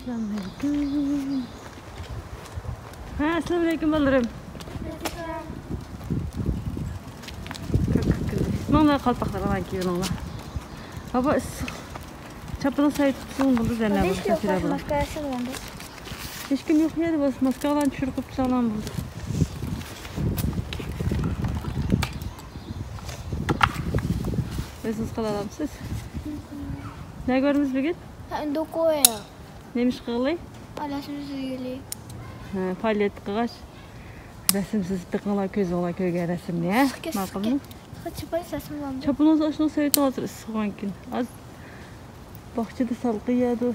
Assalamualaikum. Assalamualaikum balalarım. Mana qalpaqlar alan kiyininglar. Hava issiq. Çapını sayıp tutsun buldu Zeynep. Hiç yok, maskası bulundu. Hiç kim yok yedi, bas maskalan çürüküp sağlam buldu. Siz kalalımsız. Ne gördünüz bugün? Dokoya. Neymiş kığılay? Alasını söyleyeyim. Faaliyet kığaç. Resimsiz tıkıla köz ola köyge resimli ya. Makul mu? Çıpay sesim var. Çapınız aşına söyledi hazır ısıqan gün. Az bahçede salqı yedi.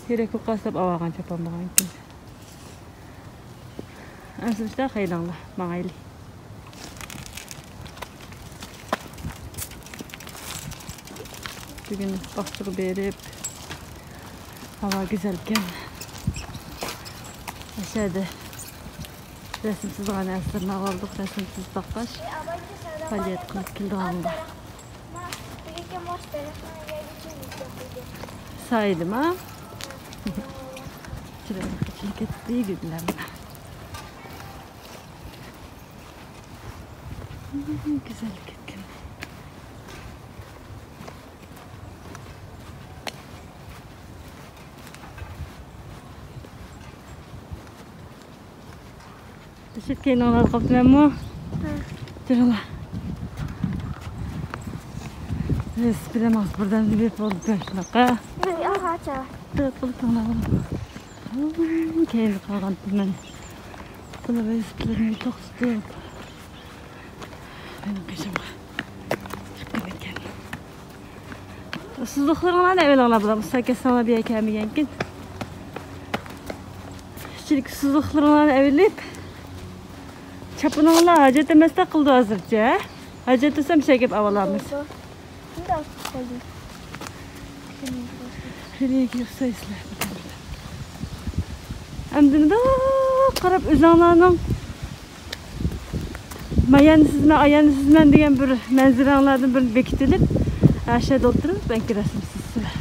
Gerek yok qasab avagan çapan bağan gün. Əmsizdə xeylanla, mağaylı. Bugün bahçığı berib, hava güzelken aşağıda resimsiz qana əsrına qaldıq, resimsiz baxqaş fəaliyyət qılıb kildi qaldı. Saydım ha? Çilik etdiyi güdülərimə. Güzel ketken. Teşekkür ederim. Onlar kaptı ben mu? Cırala. Bilemez buradan bir oldu ben şuna. Aha çağır. Dört oldu alalım. Kendi kalkan ben. Buna ben ispilerimi çok tutup. Benim kışıma çıkıp etken. Sızlıqlarına ne evvel alabılam? Sakes sana bir ekemi yenkin. Çilik sızlıqlarına evvelip çapınağla hacet emeste kıldı hazırca. Hacet etsem çekip avalamız. Şimdi altı koydu. Şöyle girse isler. Emdini de qarab özanlarının mayansızma, ayansızman degan bir manzaralardan bir bekitilib, aşağıda oturup ben resimsiz sizlar.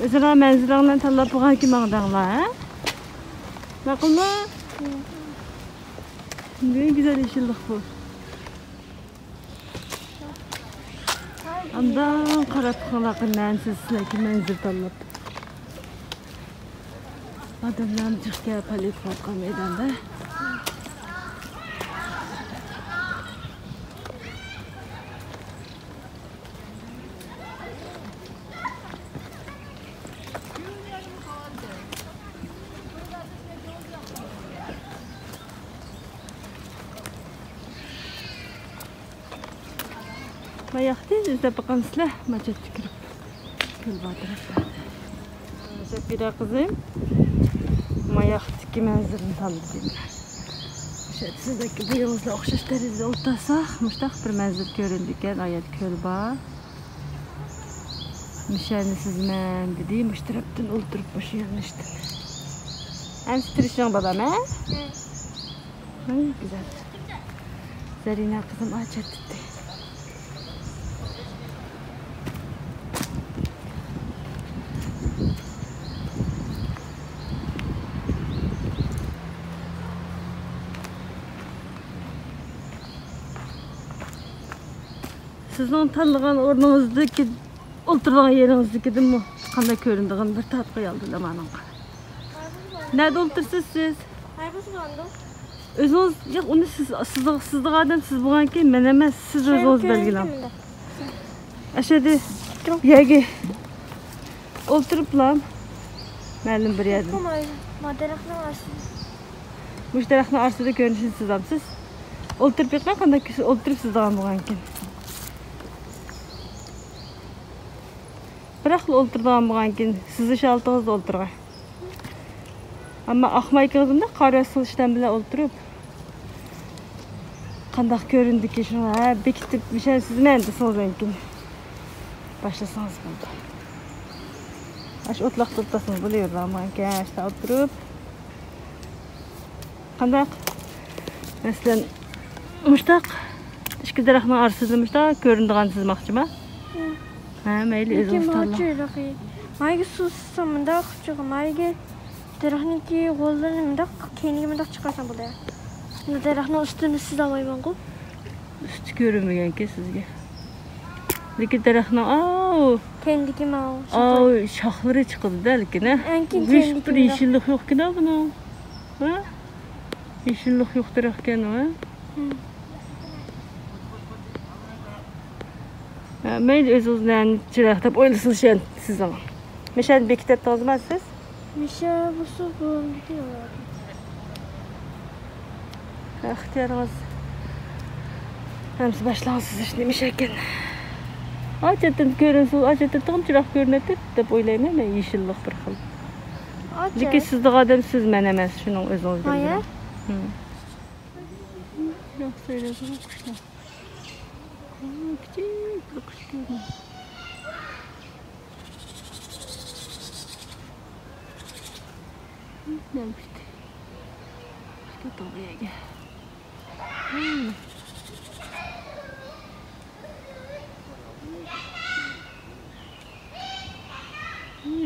Özara manzaralarni tanlab qo'ygan kim maqdanglar, ha? Ma'qulmi? Ne güzel yeşillik bu. Andan qarab qo'ygan sizlar kim manzara tanlab. Adamlar çıkıyor palet farklı meydanda. ما يختيج إذا بقى نسله ما جات تكرب كل بادرة سبيرا قزيم ما يختي منزل نطلب sizdeki bu yılızla okşaş derizi oltasak müştak bir menzil göründüken ayet kölba müşerni sizmen dedi müşterepten oturup başı yanıştım hem strişen babam he? Güzel Zarina kızım açat etti. Sizin tanıgan ornunuzdaki, oturduğun yerinizdeki mi? Qanday ko'rindiğini bir tat qo'yaldi zamanın. Nerede otursiz siz? Harbisi oldu. Özünüz, yo'q, uni sizning adam siz bo'lgan keyin men emas, siz o'zingiz belgilang. Aşağıda yagi o'tiriblar. Ma'lum bir yerda. Madaraxning ostida. Mushtaraxning ostida ko'rinishni sizamsiz. O'tirib yiqqan qanday o'tirib sizdan bo'lgan keyin. Бірақ o'ltirgan bo'lgan keyin sizni shaltig'ingizda o'ltirgan. Ammo ahmoq qizimda qora silishdan bilan o'ltirib qanday ko'rindiki shuni bekitib mishan sizman desangiz keyin boshlasangiz bo'ldi. Ash o'tloq turtasini bo'laverman keyin ashta o'tirib qanday masalan mushtaq ikki daraxtning orasida mushtaq ko'rindigan sizmoqchimi? Ha, mayli o'zingiz tanlang. Mayga suv sizsam mundaq chiqib, mayga daraxtniki qo'lini mundaq, keyiniga mundaq chiqarsam bo'ladi. Bunda daraxtning ustini siz olmayman-ku. Üstü görünmüyor sizge. Lekin daraxtning Kendiki mal. şaxları çıkıldı belki ne? Enkin Hiç bir yeşillik yok ki ne bunun? Ha? Yeşillik yok daraxtken ha? Ben öz-özünden çıraqtab oylasınız şey siz ama. Meşal bekitet tozmazsız? Mişa bu su bu diyor. İhtiyarınız. Hemsi başlansız işte meşakken. Acıdan görünsün, acıdan tam çıraq görünedi dep oylayın ama yeşillik bir xil. Lekin sizde adam siz men emas, şunun özünüzden. Hayır. Yok söylüyorsunuz kuşlar. Küçük bir kuş görünüyor. Ne yapıştı? İşte doluya gel.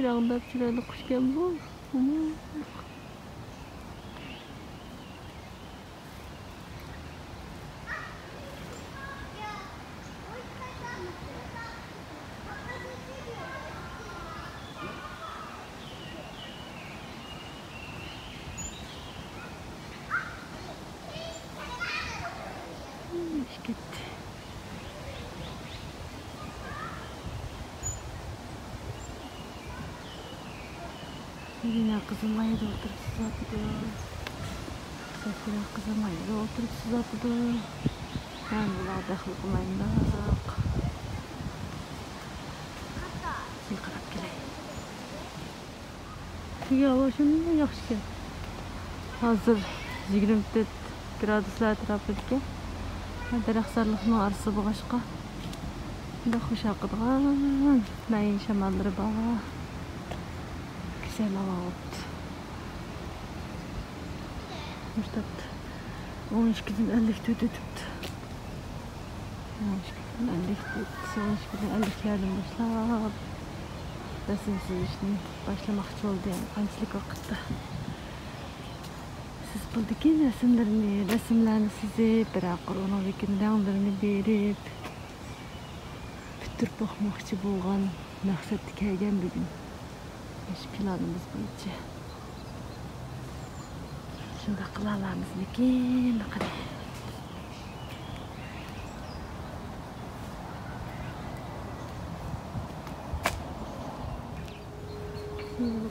Rağbet çırağında kuş geldi bu. Gitti. Yine kızım ayda oturup sızatıdı. Sefire kızım ayda oturup sızatıdı. Ben bunlar dahil kılmayın da. Yıkırıp geleyim. Yavaşın yaxşı gel. Hazır 24 graduslar etrafıdaki. Daraxtlarlıqning arısı boğaşqa. Bunda xush aqıdğan. Mayin şamalları var. Güzel hava oldu. Müştat 12'den 50'de ödüdüptü. 12'den 50'de, 12'den 50'lerden başlap resimsiz işini başlamakçı oldu yani. Ançılık vakitte. Siz buldaki resimlerini size bırakır, ona vekin renglerini berip bitirip bakmakçı bolğan maqsad kelgen bugün. Eş planımız boyunca. Şunda qılalarımız lekin qani.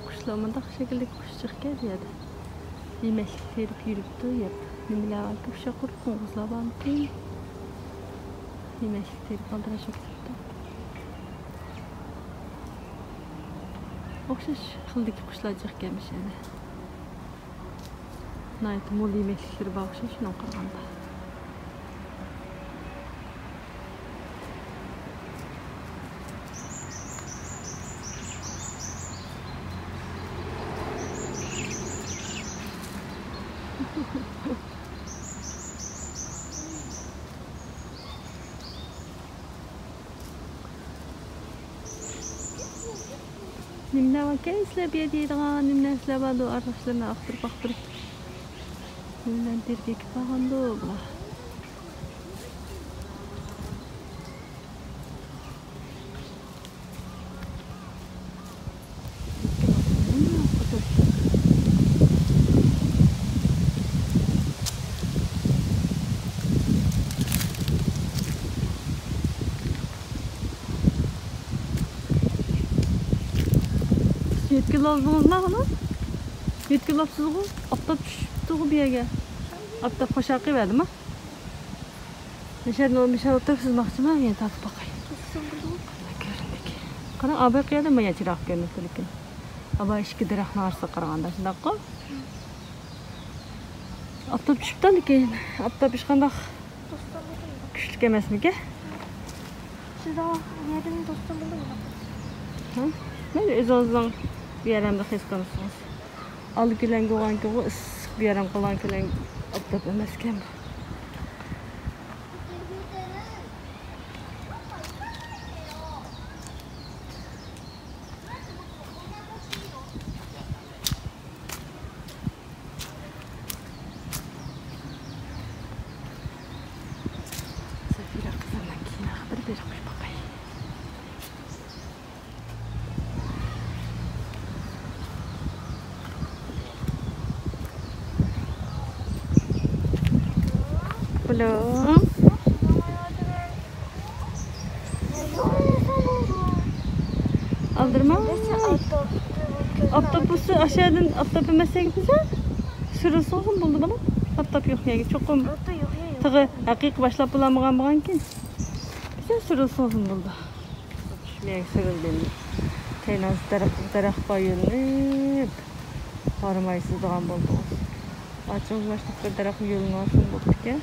Kuşlamada şekilde kuş çıkıyor ya da. Yemeklik terip yürüptü yap. Nimeler altıp şakur konğuzla bantı. Yemeklik terip aldıra şaktırdı. Okşaş kıldaki kuşlar çıkmış yani. Nayet mol yemeklikleri bağışa şunu qilganda. Nimler var ki isle bir yediğin nimler isle var da arkadaşlarına aktırıp nimler dirgek falan da ola. Yetkili oldunuz ne kadar? Yetkili olsuz bu. Aptap düştü bir yere. Aptap hoşakı verdi mi? Meşal oturup sızmakçı mı? Yine tatlı bakayım. Göründük. Kana abi kıyada mı yaçırak göründük? Abi işki daraxtın arsa qaraganda şundaq qol. Aptap düşüptü lekin. Aptap ешқандай күчлük emasmiki? Siz o yerini dostum buldunuz. Ben özünüzden bir yerimde his qilsangiz. Al gülen qo'ygan ku issiq bir yerim qilgan kulan aptap emaskan bu. bakalım. Aldırma. Aptopusu aşağıdan aptopu mesele gidecek. Sürüsü olsun buldu bana. Aptop yok ya. Çok kom. Tığı hakik başlap bulamagan ki. Bize sürüsü olsun buldu. Şuraya sürüldü. Teynas taraf bayılıb. Varmaysızdan buldu. Açıq başlıqda taraf yolun olsun buldu ki.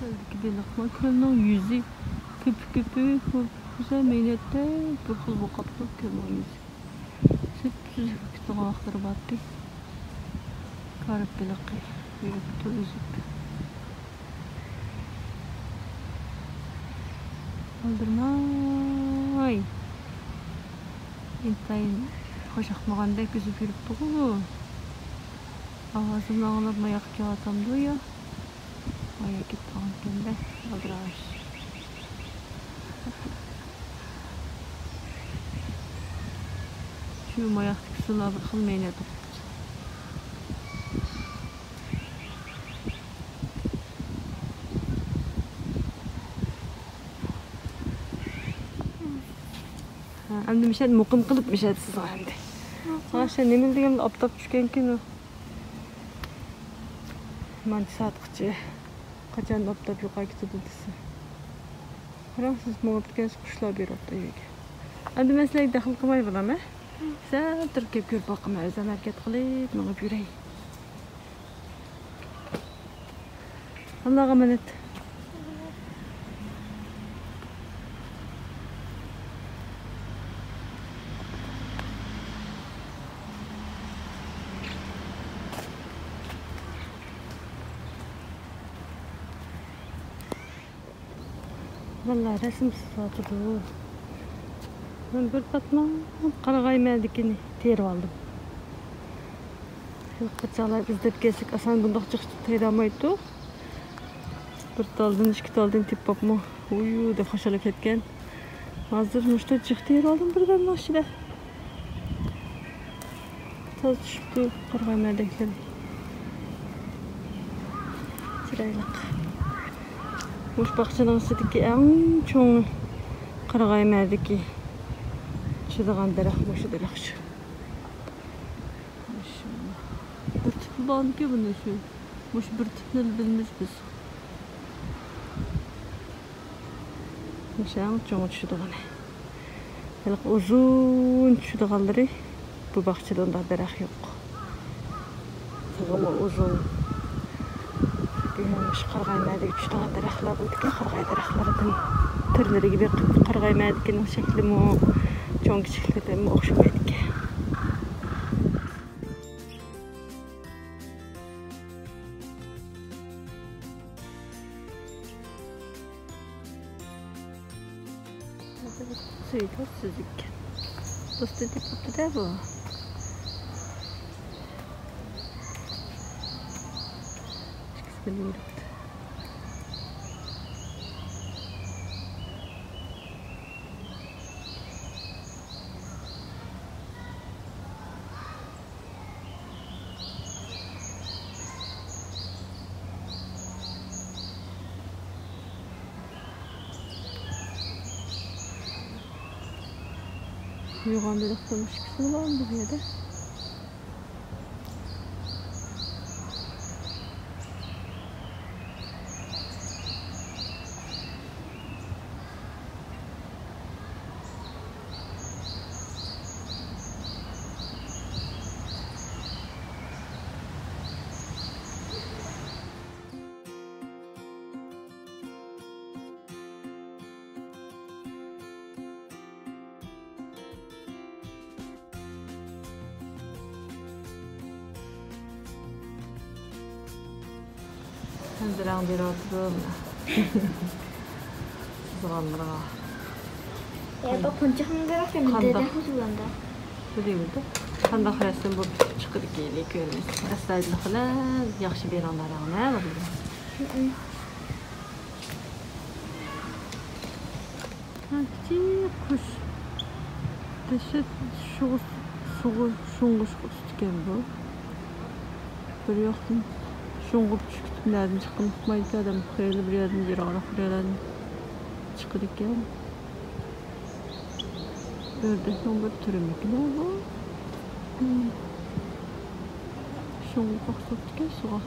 Öldü ki balıqma kölünün yüzü küpü güzel meynette bir xil bu qaplı kölünün yüzü. Süt kütüğün axtırı battı. Karıp balıqı yürüptü üzüp. Aldırmay. İntayın hoşaqmağanda küzüp yürüptü bu. Ağzımdan alıp mayak kağıtamdı ya. Mayak gitti ağzımda. Aldırmış. Şu mayak kısımda bir kılmayın edip. Hem de müşahede mukim kılıp müşahedesiz hem de. Aşağı ne bildiğim aptap düşkenken o. Mandi saat kıçı. Kaçan aptap yukarı gitti dedisi. Fransız muhabbetken kuşlar bir aptap yok. Hem de mesleği dahil kılmayı bulam he. Sen Türkiye gör bakım özlem hareket kılıp mağıp yüreği. Allah'a emanet. Vallahi resim sıfatı doğru. Ben bir batma qarag'aymadikini terib oldim. Qıçalar izlep kelsek asan bundoq chiqib teramaydi. Bir taldan ikki taldan tep bopma. Uyu deb xo'shalab ketgan. Hozir mushta chiqib terib oldim birdan mashina. Toz tushibdi qarag'aymadiklar. Chiroyli. Mush baqchaning ichidagi eng cho'ng qarag'aymadiki. Çıdığan daraxt boşu daraxt şu. Maşallah. Bir tipi bağlı ki bunu şu. Boş bir tipini bilmiş biz. Maşallah çoğu çıdığan. Yalık uzun çıdığanları bu bahçede onda daraxt yok. Ama uzun. Bilmemiş qarag'aymadagi çıdığan daraxtlar bo'ldi ki qarag'ay daraxtlaridan türleri gibi qarag'aymadikinin şekli mi o? Çok küçüklerden mi okşamaydı ki? Suyu da süzük. Dostu edip tuttu da bu. Çıkısı böyle yürüktü. Yoğan bir doktormuş kısmı var mı bu yerde? Handrang bir oturum. Sızganlığa. Bak punca handrang hem de huzurunda. Sürüyordu. Qanday qilasın bu chiqib keldik ko'ramiz. Astaydil qilib, yaxshi beronlarni bo'ldi. Kichik qush. Taşı sho'ng'ish tutgan bu. Bir yoqdan sho'ng'ib chiqdi. Nereden çıktım tutmaydı ki adam. Hayırlı bir yerden bir ara bir yerden çıkırdık yani. Ördekten bir türemek ne bu? Şunu baksattık ya suğa.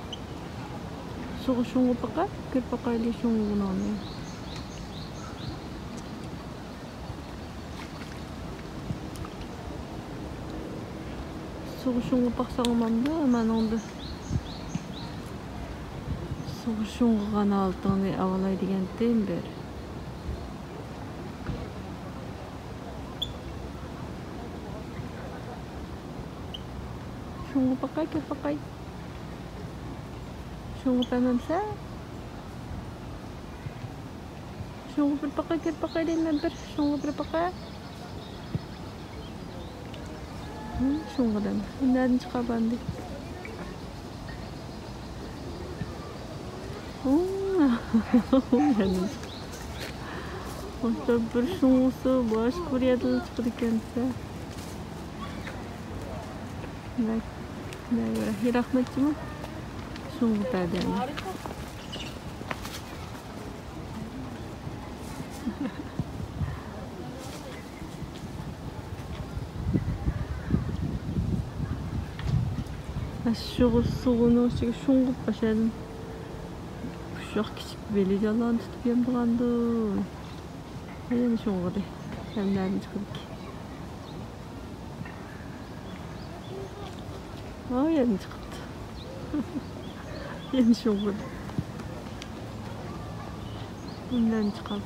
Suğa şunu bakar, kır bakayla şunu bunu alıyor. Suğa şunu baksanım da hemen oldu. Soğuşunğan altını avalay degenden beri. Şunu bakay ki bakay. Şunu benimse. Şunu bir bakay diyeyim bir. Şunu bir bakay. Şunu kadar. Nereden çıkabandı? Başta bir şungusu başka bir yerden çıkıdı kendisi. Ne böyle rahmetçi mi? Şungu perde yani. Şu suğunu şungu başladım. Çok küçük beli jalan tutup yandıgandı. Aynen şungu de. Hem nereden çıkıdık. Aynen çıktı. Yeni şungu de. Nereden çıkalım.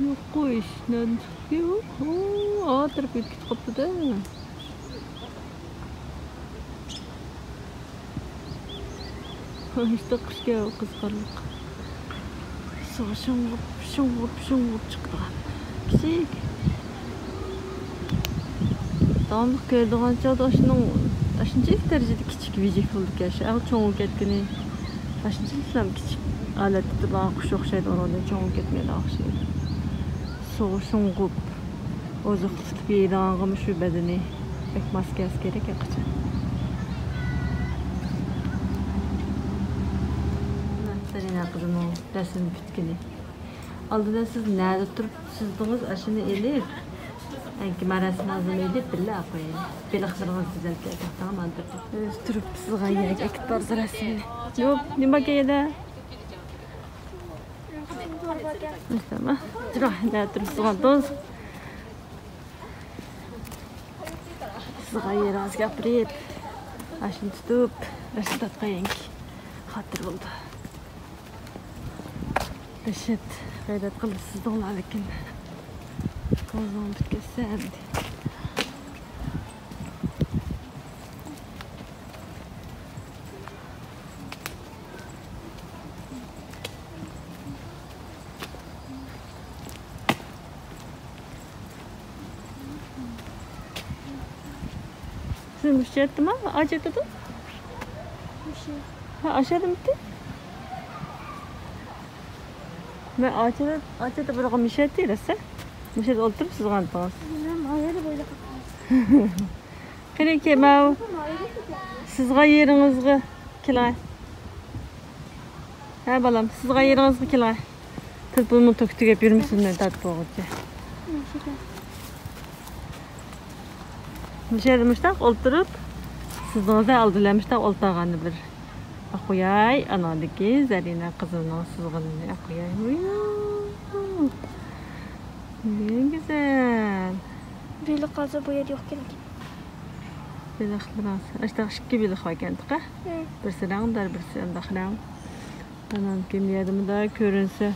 Yok koy iş. Nereden çıkıyor? Tarafı etkisi koptu da. İşte kışka kızgarlık. Sonra şungup çıktı. Küçük. Dağınlık gördüğün çağda aşınca derecede küçük vecik bulduk ya. Ağ çoğun ketkini. Aşınca islam küçük. Aletli bana kuş okşaydı orada çoğun ketmeydi okşaydı. Sonra şungup. Ozu tutup yeğdağın şu bedeni. Pek maske gerek yakıcı. Serena kızın o resim bitkini. Aldıda siz nerede durup sizdiniz aşını elip. Enki marasim azım elip bile koyayım. Beli kızlarınız güzel geldi. Tamam aldırdı. Durup siz gayet ekip barız resmini. Yok, ne bakayım da? Tamam. Cırah, ne durup siz kaldınız? Siz gayet az yapırıp. Aşını tutup. Resim tatlayın ki. Hatır oldu. Beşet, gayret kılırsız dolar ekin. Kozan bitkisi. Siz müşteri ettin mi? Ağaç ettin? Ha, aşağıda bitti. Ben ağaçta bırakın müşteri değil ise. Müşteri oturup siz kaldınız. Ayarı böyle kapatmış. Kırık ki ben sizga yerinizgi kilay. Ha balam, sizga yerinizgi kilay. Telefonumu töktük hep yürümüşsünler tat boğucu. Müşterimiştak oturup sizden aldılamıştak oltağanı bir. Akuyay anadaki Zarina kızının sızgınını akuyay. Ne güzel. Böyle kalsa bu yer yok gerek. Böyle xıras. İşte şıkkı böyle xakendik ha. Bir sıran dar bir sıran daxram. Anan kim yadım da görünse.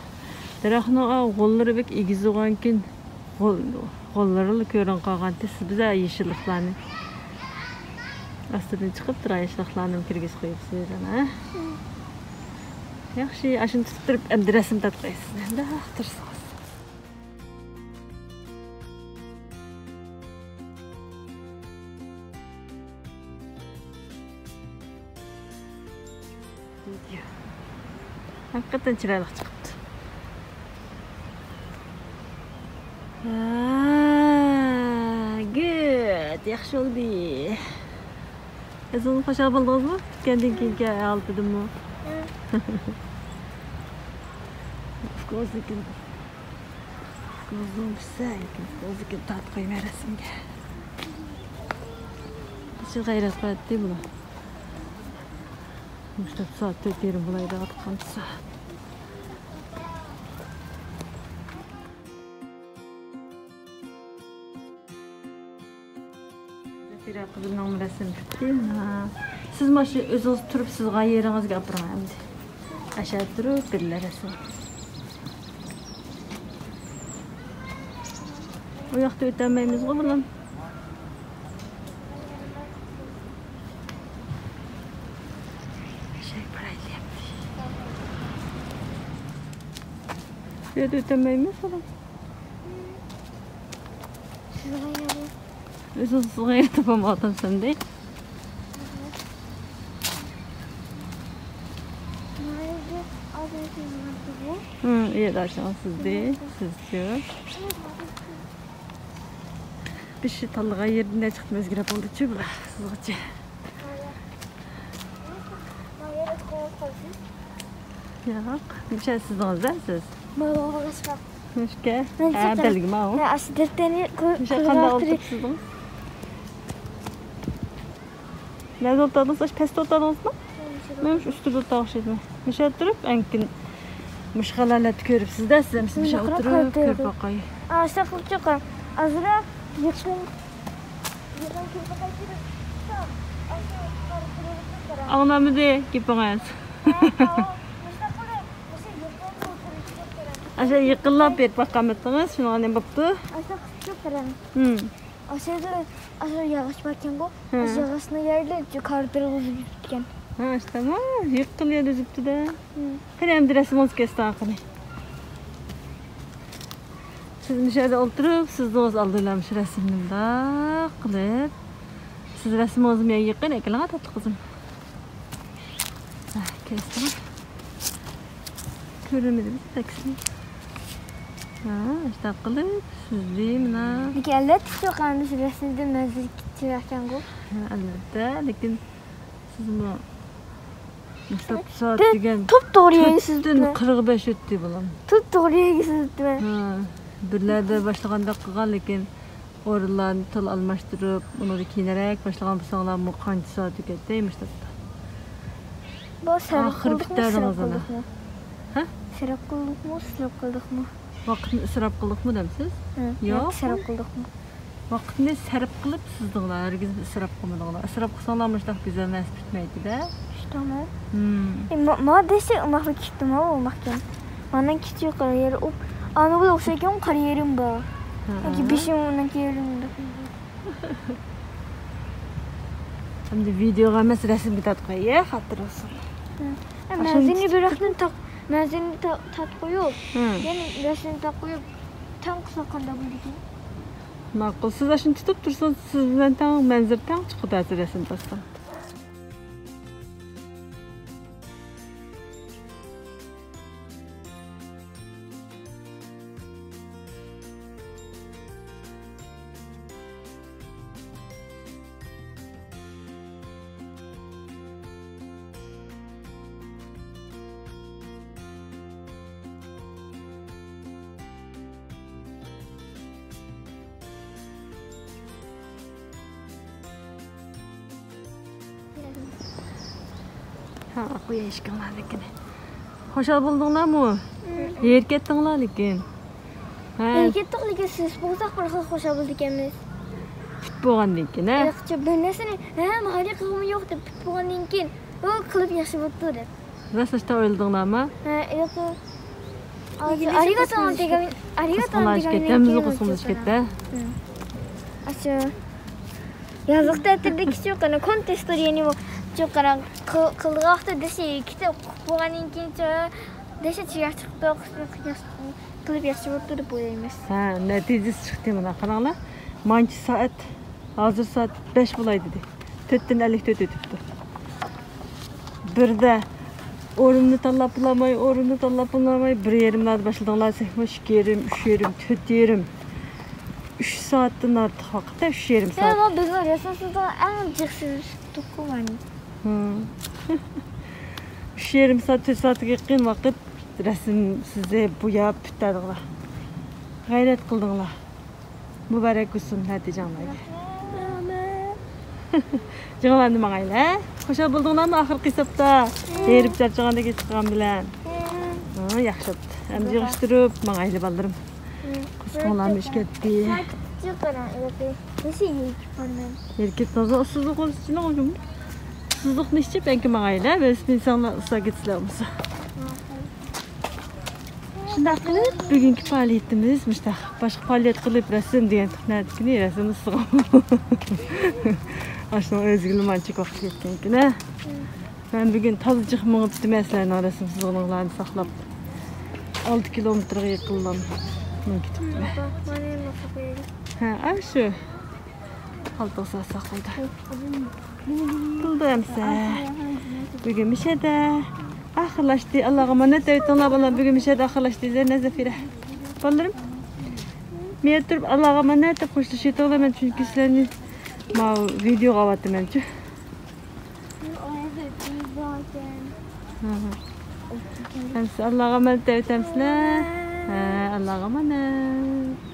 Daraxna golları bek igiz oğankin golları görün qalğan siz bize yeşilliklarni. Aslında çıkıp tura yeşilliklarni kirgiz qoyupsiz ana. Yaxşı, aşın tutup turib endi resim tatqaysız. Da axtırsınız. Hakikaten çıraylık çıktı. yaxshi oldu. Siz hoş buldunuz mu? Kendinki aldı mı? Gözlükün. Gözlüğüm güzel. Gözlükün tat koyma resimge. Şu gayret etti bunu. Müştep saat 4 yerim bulaydı atkan saat. Zafira kızımın resim tuttum. Siz maşı özünüz turup siz gayerinizge yapıran endi. Aşağı durup birler resim. O yakta ötemeyimiz o bulan. Ya da ötemeyimiz olan. Özünüz gayret yapamadın sen de. İyi dersen siz de. Siz diyor. Bir şey tallığa yerinde çıktım özgür oldu çünkü sizce. Yok, bir şey siz olacağız. Müşke, belgim o. Müşke kanda oturtsuzdunuz. Ne oturdunuz? Pesto oturdunuz mu? Müşke üstü otağışıydı. Müşke oturup enkin müşkelerle tükürüp siz de size misiniz? Müşke oturup körp bakayı. Saklık çıkar. Azra yakın. Ağlamı de gipiniz. Aşağı yıkıllap bir bakamadınız. Şunu annem baktı. Aşağı çok keren. Aşağı yağış bakın bu. Yağışına yerler yukarıda uzun gitken. Ha işte ama yıkılıyor düzüktü de. Krem resmimiz kesti akını. Siz dışarıda oturup siz de oz aldırlamış resimimde kılıp. Siz resmimizi mi yıkın eklana tatlı kızım. Kestim. Körülmedi biz taksini. İşte kılıp süzdüm na. Peki elbette çok anmış resimde mezir gidiyorken bu. Elbette, lakin siz bunu Mustafa saat degen top doğruya süzdün 45 öttü bulan. Top doğruya süzdüm. Birlerde başlaganda kılgan lakin oralarını tıl almaştırıp onu da kiynerek başlagan bu sağlar mı kançı saat tüketeymiş da. Bu serap kıldık mı? Ha? Serap kıldık mı? Serap kıldık mı? Vaktini ısrap kıldık mı demsiz? Yok. Serap kıldık mı? Vaktini serap kılıp sizdinglar, herkes ısrap kılmadinglar. Israp kılsanlarmışlar güzel nasip etmeydi de. İşte ama dese umaklı gittim ama umakken. Bana gidiyor kariyer. Anı bu okşayken kariyerim var. Çünkü bir şey onun kariyerimde. Şimdi videoga emas resim bitat qo'yay, xatir olsun. Mezini bıraktın tak. Mezini tat koyup. Yani resmini tak koyup tam kısa kanda buldum. Ma'qul, siz ashuni tutib tursangiz, siz bilan tang manzar tang chiqadi resim tasdan. Ha, qo'ya ishqiladi lekin. Xo'shal bo'ldinglarmi? Yer ketdinglar lekin. Ha. Yer ketdik lekin siz bo'lsak bir xil xo'shal bo'ldik emas. Put bo'lgandan keyin, ha? Yaxshi bir narsani, mahalliy qilimi yo'q deb put bo'lgandan keyin, u qilib yaxshi bo'pti deb. Rastashda o'yladinglarmi? Ha, yo'q. Arigato degan, ketamiz, qisqimiz ketdi. Acha. Yazıqda ettirdik kichik qana kontestlar yani bu Çoğaran kılgaqta dese kitap okuğanın kinçe dese çıyaçıqda qilib yaxshi bo'ldi deb o'ylaymiz. Ha, natijasi chiqdi mana qaranglar. Manchi soat hozir soat 5 bo'laydi dedi. 4:54 o'tibdi. Birda o'rinni tanlab bulamay, 1:30 larda boshladinglar, 2:30, 3:30, 3 saatten artık vakit, 3,5 saat. Ama biz arıyorsun sizden en cıksız dokuman. 3,5 saat, 4 saatga yaqin vaqt resim size bo'yab bitadilar. G'ayrat qildinglar. Muborak bo'lsin Hatijanlarga. Jig'landi mangaylar. Xushal bo'ldinglarmi oxirgi hisobda? Erib charchaganda ketgan bilan. Yaxshi bo'pti. Endi yig'ishtirib mangayli baldirim. Qizqonlarni ishkatdi. Çıkara evet. Nasıl yiyip ondan? Erkek toza usuzluq olsun olgun. Usuzluq nechchi belki mangaylar, biz insanlar usta gitsizlarmiz. Shunday qilib, bugungi faoliyatimiz mushtaq. Boshqa faoliyat qilib rasm degan tuxnadikini rasmni sig'am. Ashno o'zgilmanchik vaqt ketgan-kina. Ben bugün tazıcıq mığıb deməslərini arasım sızğınlıqlarını saxlab 6 kilometrə yıqıldım. Ha, şu. Qaltıq saxladı. Qıldı əmsə. Bugün müşədə axırlaşdı. Allah'a emanet etіңlər bana. Bugün müşədə axırlaşdı. Zərnə zəfirə. Ballarım. Mən turub Allah'a emanet etib xoşlaşıyordum mən çünki sizlərni video qavatdım mən. Allah'a emanet et emsler. Allah'a emanet.